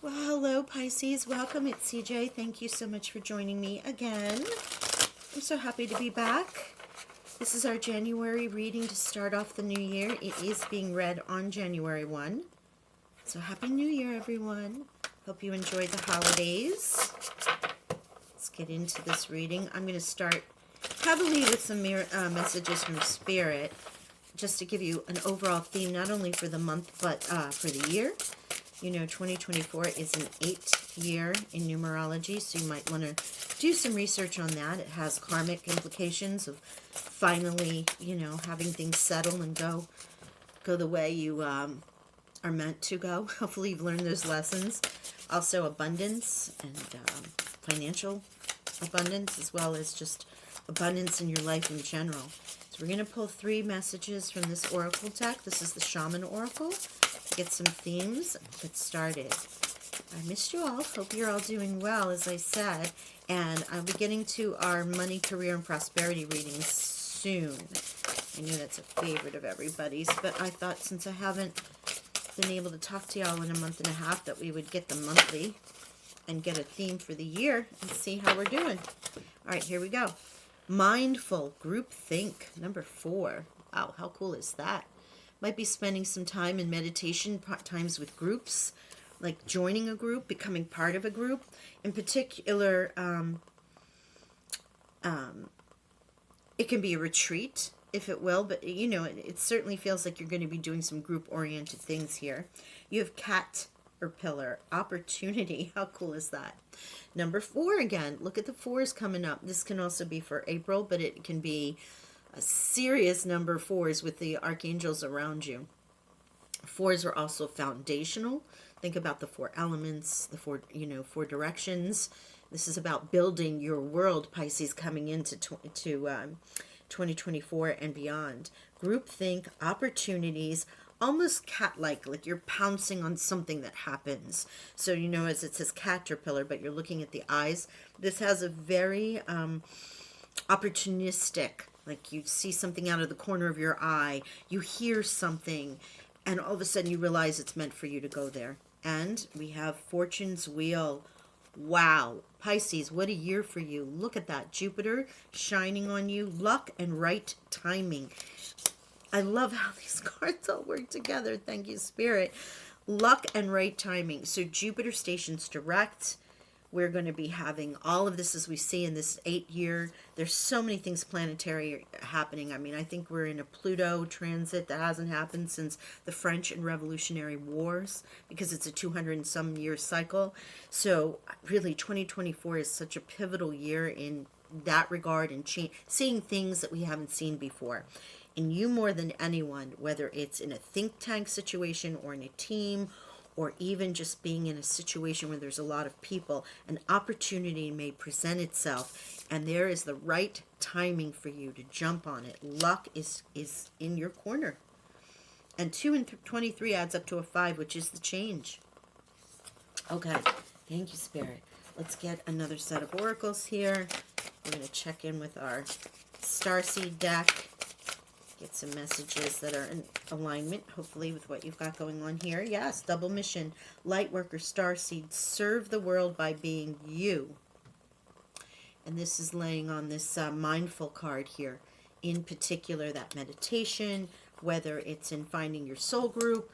Well, hello Pisces, welcome. It's CJ. Thank you so much for joining me again. I'm so happy to be back. This is our January reading to start off the new year. It is being read on January 1. So happy new year, everyone. Hope you enjoyed the holidays. Let's get into this reading. I'm going to start heavily with some messages from Spirit, just to give you an overall theme, not only for the month, but for the year. You know, 2024 is an 8-year in numerology, so you might want to do some research on that. It has karmic implications of finally, you know, having things settle and go the way you are meant to go. Hopefully you've learned those lessons. Also abundance and financial abundance, as well as just abundance in your life in general. So we're going to pull 3 messages from this oracle deck. This is the Shaman Oracle. Get some themes, get started. I missed you all. Hope you're all doing well, as I said. And I'll be getting to our money, career, and prosperity readings soon. I know that's a favorite of everybody's, but I thought since I haven't been able to talk to y'all in a month and a half that we would get the monthly and get a theme for the year and see how we're doing. All right, here we go. Mindful group think, number 4. Wow, how cool is that? Might be spending some time in meditation, times with groups, like joining a group, becoming part of a group. In particular, it can be a retreat, if it will, but you know, it certainly feels like you're going to be doing some group-oriented things here. You have caterpillar, opportunity. How cool is that? Number 4 again. Look at the 4s coming up. This can also be for April, but it can be a serious number 4s with the archangels around you. 4s are also foundational. Think about the 4 elements, the 4 directions. This is about building your world, Pisces, coming into 2024 and beyond. Groupthink, opportunities, almost cat-like, like you're pouncing on something that happens. So, you know, as it says caterpillar, but you're looking at the eyes. This has a very opportunistic, like you see something out of the corner of your eye, you hear something, and all of a sudden you realize it's meant for you to go there. And we have Fortune's Wheel. Wow. Pisces, what a year for you. Look at that. Jupiter shining on you. Luck and right timing. I love how these cards all work together. Thank you, Spirit. Luck and right timing. So Jupiter stations direct. We're going to be having all of this as we see in this 8-year. There's so many things planetary happening. I mean, I think we're in a Pluto transit that hasn't happened since the French and Revolutionary Wars, because it's a 200 and some year cycle. So really 2024 is such a pivotal year in that regard, and seeing things that we haven't seen before. And you more than anyone, whether it's in a think tank situation or in a team, or even just being in a situation where there's a lot of people, an opportunity may present itself, and there is the right timing for you to jump on it. Luck is in your corner. And 2 and 23 adds up to a 5, which is the change. Okay, thank you, Spirit. Let's get another set of oracles here. We're going to check in with our starseed deck. Get some messages that are in alignment, hopefully, with what you've got going on here. Yes, double mission. Lightworker, starseed, serve the world by being you. And this is laying on this mindful card here. In particular, that meditation, whether it's in finding your soul group,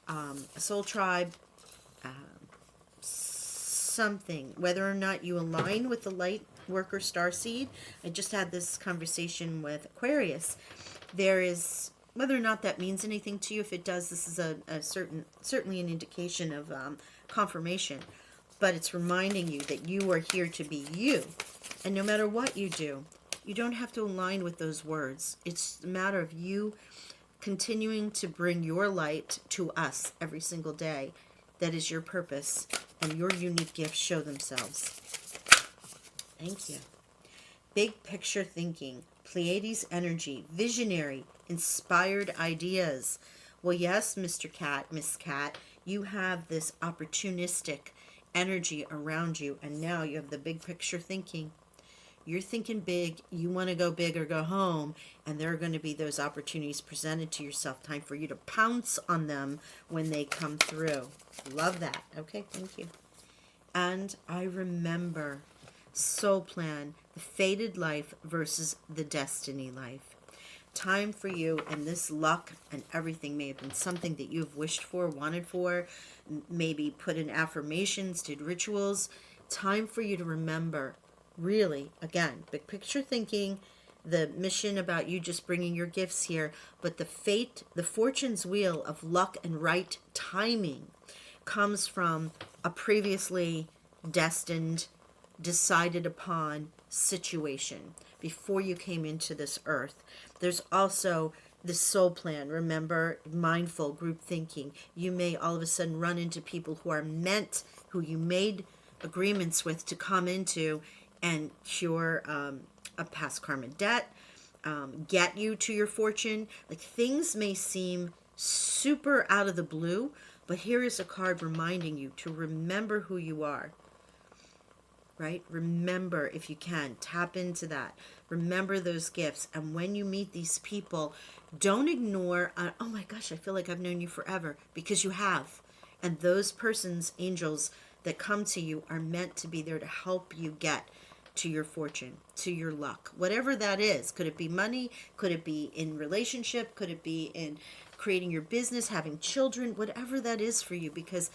a soul tribe, something, whether or not you align with the light worker starseed. I just had this conversation with Aquarius. There is, whether or not that means anything to you, if it does, this is certainly an indication of confirmation. But it's reminding you that you are here to be you. And no matter what you do, you don't have to align with those words. It's a matter of you continuing to bring your light to us every single day. That is your purpose, and your unique gifts show themselves. Thank you. Big picture thinking. Pleiades energy, visionary, inspired ideas. Well, yes, Mr. Cat, Miss Cat, you have this opportunistic energy around you, and now you have the big picture thinking. You're thinking big, you want to go big or go home, and there are going to be those opportunities presented to yourself. Time for you to pounce on them when they come through. Love that. Okay, thank you. And I remember soul plan, the fated life versus the destiny life. Time for you, and this luck and everything may have been something that you've wished for, wanted for, maybe put in affirmations, did rituals. Time for you to remember, really, again, big picture thinking, the mission about you just bringing your gifts here, but the fate, the fortune's wheel of luck and right timing comes from a previously destined, decided upon situation before you came into this earth. There's also the soul plan. Remember, mindful group thinking. You may all of a sudden run into people who are meant, who you made agreements with to come into and cure a past karma debt, get you to your fortune. Like, things may seem super out of the blue, but here is a card reminding you to remember who you are. Right? Remember, if you can, tap into that. Remember those gifts. And when you meet these people, don't ignore, oh my gosh, I feel like I've known you forever, because you have. And those persons, angels that come to you, are meant to be there to help you get to your fortune, to your luck, whatever that is. Could it be money? Could it be in relationship? Could it be in creating your business, having children, whatever that is for you, because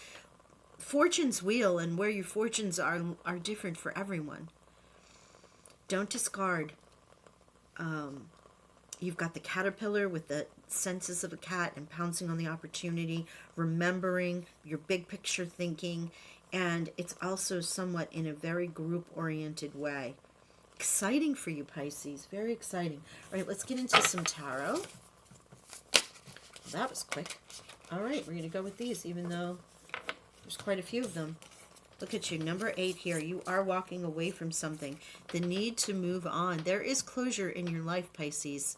fortune's wheel and where your fortunes are different for everyone. Don't discard. You've got the caterpillar with the senses of a cat and pouncing on the opportunity, remembering your big picture thinking, and it's also somewhat in a very group-oriented way. Exciting for you, Pisces. Very exciting. All right, let's get into some tarot. That was quick. All right, we're going to go with these, even though there's quite a few of them. Look at you, number 8 here. You are walking away from something. The need to move on. There is closure in your life, Pisces.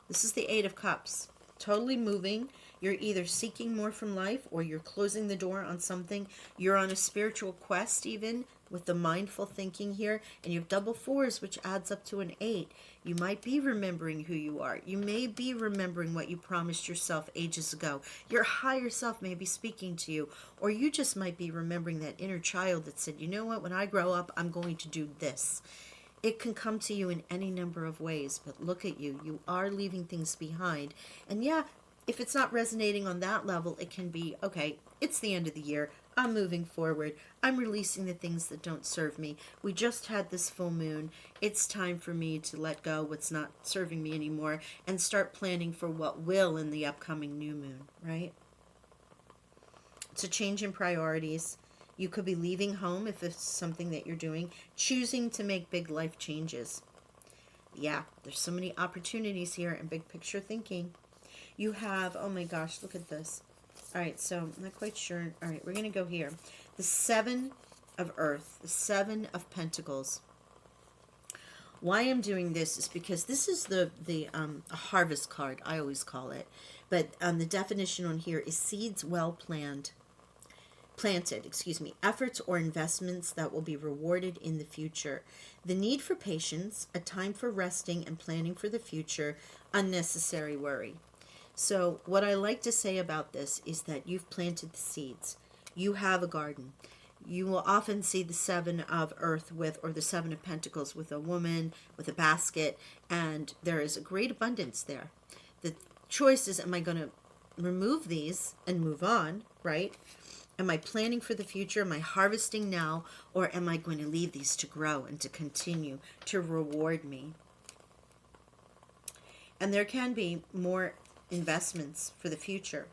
This is the 8 of Cups. Totally moving. You're either seeking more from life or you're closing the door on something. You're on a spiritual quest even with the mindful thinking here. And you have double 4s, which adds up to an 8. You might be remembering who you are. You may be remembering what you promised yourself ages ago. Your higher self may be speaking to you. Or you just might be remembering that inner child that said, you know what, when I grow up, I'm going to do this. It can come to you in any number of ways, but look at you. You are leaving things behind. And yeah, if it's not resonating on that level, it can be, okay, it's the end of the year. I'm moving forward. I'm releasing the things that don't serve me. We just had this full moon. It's time for me to let go what's not serving me anymore and start planning for what will in the upcoming new moon, right? It's a change in priorities. You could be leaving home if it's something that you're doing, choosing to make big life changes. Yeah, there's so many opportunities here in big picture thinking. You have, oh my gosh, look at this. All right, so I'm not quite sure. All right, we're going to go here. The 7 of Earth, the 7 of Pentacles. Why I'm doing this is because this is the a harvest card, I always call it. But the definition on here is seeds well planted, efforts or investments that will be rewarded in the future. The need for patience, a time for resting and planning for the future, unnecessary worry. So what I like to say about this is that you've planted the seeds. You have a garden. You will often see the 7 of Earth with, or the 7 of Pentacles with a woman, with a basket, and there is a great abundance there. The choice is, am I going to remove these and move on, right? Am I planning for the future? Am I harvesting now? Or am I going to leave these to grow and to continue to reward me? And there can be more investments for the future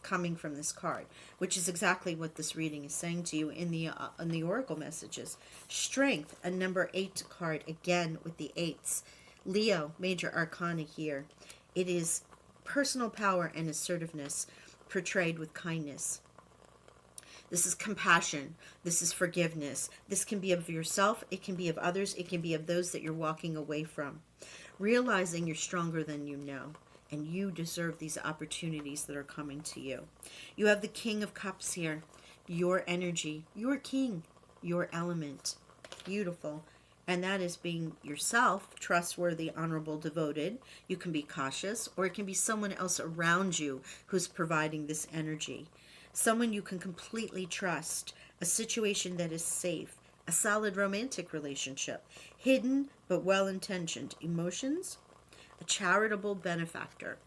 coming from this card, which is exactly what this reading is saying to you in the oracle messages. Strength, a number 8 card, again with the 8s. Leo, major arcana here. It is personal power and assertiveness portrayed with kindness. This is compassion. This is forgiveness. This can be of yourself. It can be of others. It can be of those that you're walking away from. Realizing you're stronger than you know. And you deserve these opportunities that are coming to you. You have the King of Cups here. Your energy. Your king. Your element. Beautiful. And that is being yourself, trustworthy, honorable, devoted. You can be cautious, or it can be someone else around you who's providing this energy. Someone you can completely trust, a situation that is safe, a solid romantic relationship, hidden but well intentioned emotions, a charitable benefactor,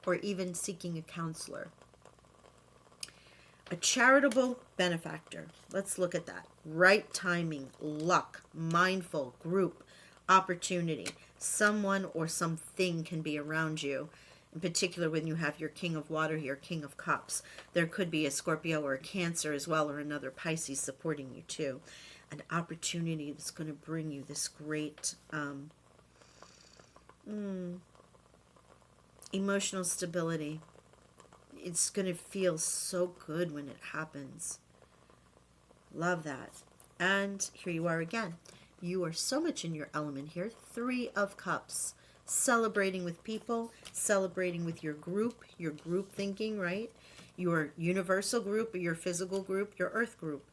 or even seeking a counselor. A charitable benefactor. Let's look at that. Right timing, luck, mindful, group, opportunity. Someone or something can be around you. In particular, when you have your King of Water here, King of Cups. There could be a Scorpio or a Cancer as well, or another Pisces supporting you too. An opportunity that's going to bring you this great emotional stability. It's going to feel so good when it happens. Love that. And here you are again. You are so much in your element here. 3 of Cups. Celebrating with people, celebrating with your group thinking, right? Your universal group, your physical group, your earth group.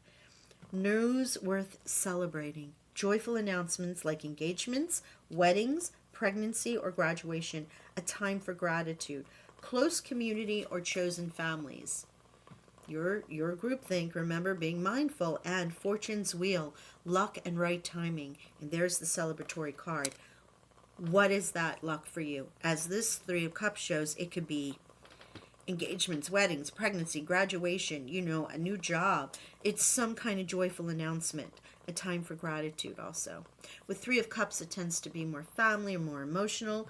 News worth celebrating. Joyful announcements like engagements, weddings, pregnancy, or graduation. A time for gratitude. Close community or chosen families. Your groupthink, remember, being mindful, and fortune's wheel, luck and right timing. And there's the celebratory card. What is that luck for you? As this 3 of Cups shows, it could be engagements, weddings, pregnancy, graduation, a new job. It's some kind of joyful announcement. A time for gratitude also. With 3 of Cups, it tends to be more family or more emotional,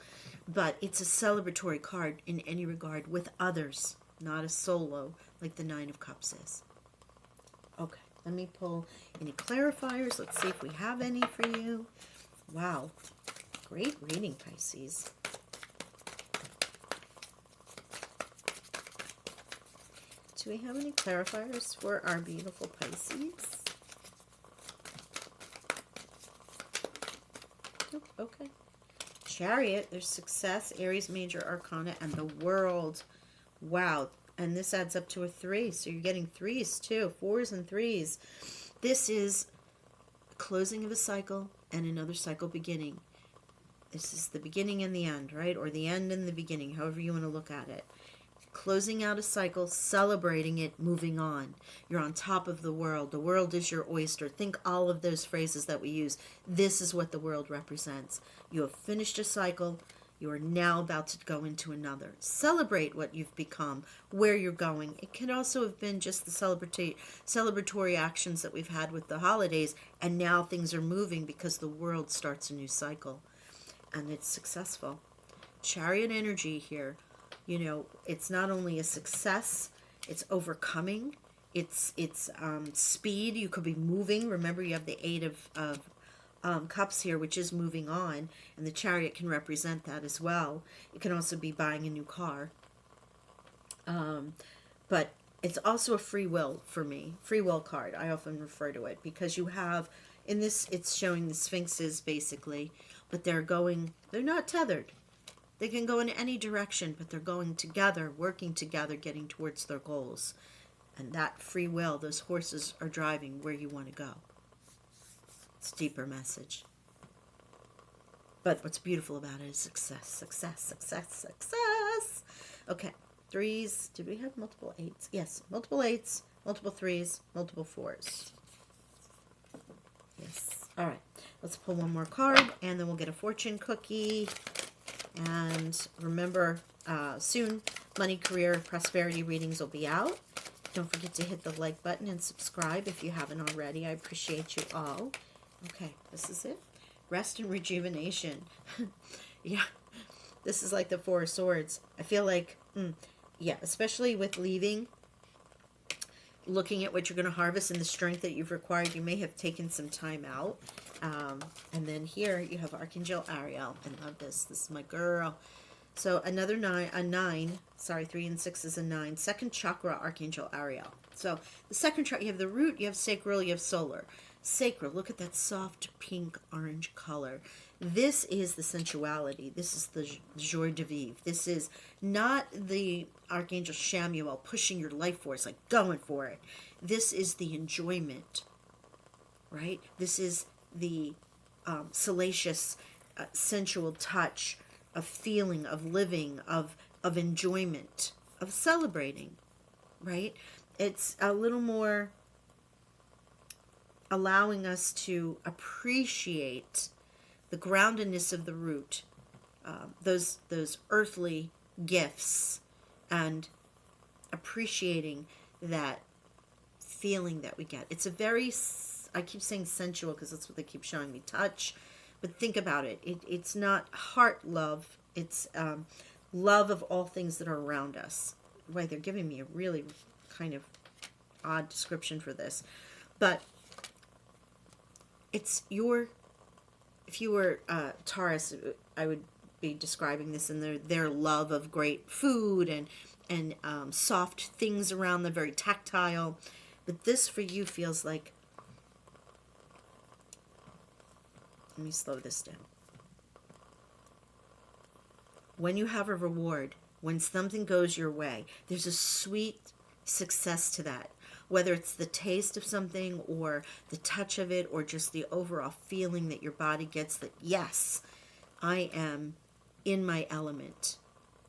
but it's a celebratory card in any regard with others, not a solo like the 9 of Cups is. Okay, let me pull any clarifiers. Let's see if we have any for you. Wow, great reading, Pisces. Do we have any clarifiers for our beautiful Pisces? Okay. Chariot, there's success, Aries major arcana, and the World. Wow. And this adds up to a 3. So you're getting 3s too. 4s and 3s. This is closing of a cycle and another cycle beginning. This is the beginning and the end, right? Or the end and the beginning, however you want to look at it. Closing out a cycle, celebrating it, moving on. You're on top of the world. The world is your oyster. Think all of those phrases that we use. This is what the world represents. You have finished a cycle. You are now about to go into another. Celebrate what you've become, where you're going. It could also have been just the celebratory actions that we've had with the holidays, and now things are moving because the world starts a new cycle. And it's successful. Chariot energy here. It's not only a success, it's overcoming, it's speed. You could be moving. Remember, you have the 8 of Cups here, which is moving on, and the Chariot can represent that as well. It can also be buying a new car. But it's also a free will for me, free will card. I often refer to it because you have, in this, it's showing the Sphinxes basically, but they're not tethered. They can go in any direction, but they're going together, working together, getting towards their goals. And that free will, those horses are driving where you want to go. It's a deeper message. But what's beautiful about it is success, success, success, success. Okay, 3s. Did we have multiple 8s? Yes, multiple 8s, multiple 3s, multiple 4s. Yes. All right, let's pull one more card, and then we'll get a fortune cookie. And remember, soon, money, career, prosperity readings will be out. Don't forget to hit the like button and subscribe if you haven't already. I appreciate you all. Okay, this is it. Rest and rejuvenation. Yeah, this is like the 4 of Swords. I feel like, yeah, especially with leaving, looking at what you're going to harvest and the strength that you've required, you may have taken some time out. And then here you have Archangel Ariel. I love this. This is my girl. So another 9, sorry, 3 and 6 is a 9. Second chakra, Archangel Ariel. So the second chakra, you have the root, you have sacral, you have solar. Sacral, look at that soft pink orange color. This is the sensuality. This is the joie de vivre. This is not the Archangel Shamuel pushing your life force, like going for it. This is the enjoyment, right? This is the salacious, sensual touch, of feeling, of living, of enjoyment, of celebrating, right? It's a little more allowing us to appreciate the groundedness of the root, those earthly gifts, and appreciating that feeling that we get. It's a very, I keep saying sensual because that's what they keep showing me, touch, but think about it. It's not heart love, it's love of all things that are around us. Right, they're giving me a really kind of odd description for this, but it's your, if you were Taurus, I would be describing this in their love of great food and soft things around them, very tactile. But this for you feels like, let me slow this down. When you have a reward, when something goes your way, there's a sweet success to that. Whether it's the taste of something or the touch of it or just the overall feeling that your body gets that, yes, I am in my element.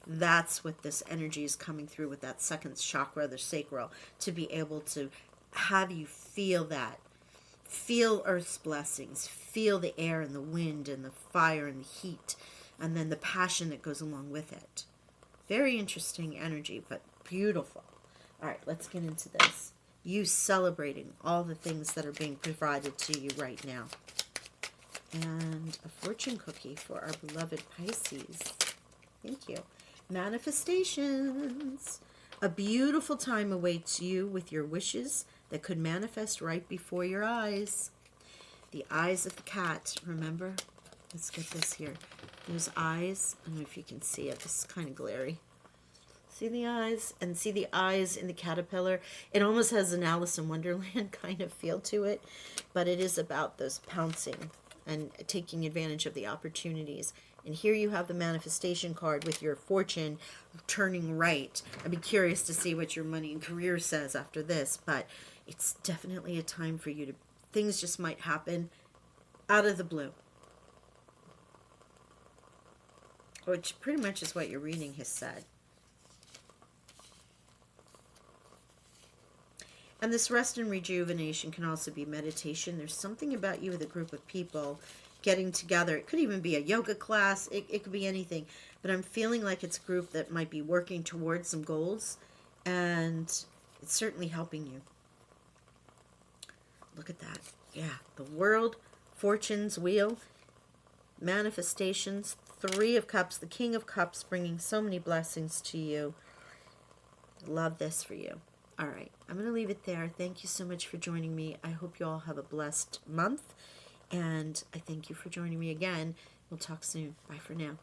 That's what this energy is coming through with that second chakra, the sacral, to be able to have you feel that. Feel Earth's blessings. Feel the air and the wind and the fire and the heat, and then the passion that goes along with it. Very interesting energy, but beautiful. All right, let's get into this. You celebrating all the things that are being provided to you right now. And a fortune cookie for our beloved Pisces. Thank you. Manifestations. A beautiful time awaits you with your wishes that could manifest right before your eyes. The eyes of the cat, remember? Let's get this here. Those eyes, I don't know if you can see it. This is kind of glary. See the eyes? And see the eyes in the caterpillar? It almost has an Alice in Wonderland kind of feel to it, but it is about those pouncing and taking advantage of the opportunities. And here you have the manifestation card with your fortune turning right. I'd be curious to see what your money and career says after this, but it's definitely a time for you to, things just might happen out of the blue. Which pretty much is what your reading has said. And this rest and rejuvenation can also be meditation. There's something about you with a group of people getting together. It could even be a yoga class. It could be anything. But I'm feeling like it's a group that might be working towards some goals. And it's certainly helping you. Look at that. Yeah, the world, fortune's wheel, manifestations, 3 of Cups, the King of Cups, bringing so many blessings to you. Love this for you. All right, I'm going to leave it there. Thank you so much for joining me. I hope you all have a blessed month, and I thank you for joining me again. We'll talk soon. Bye for now.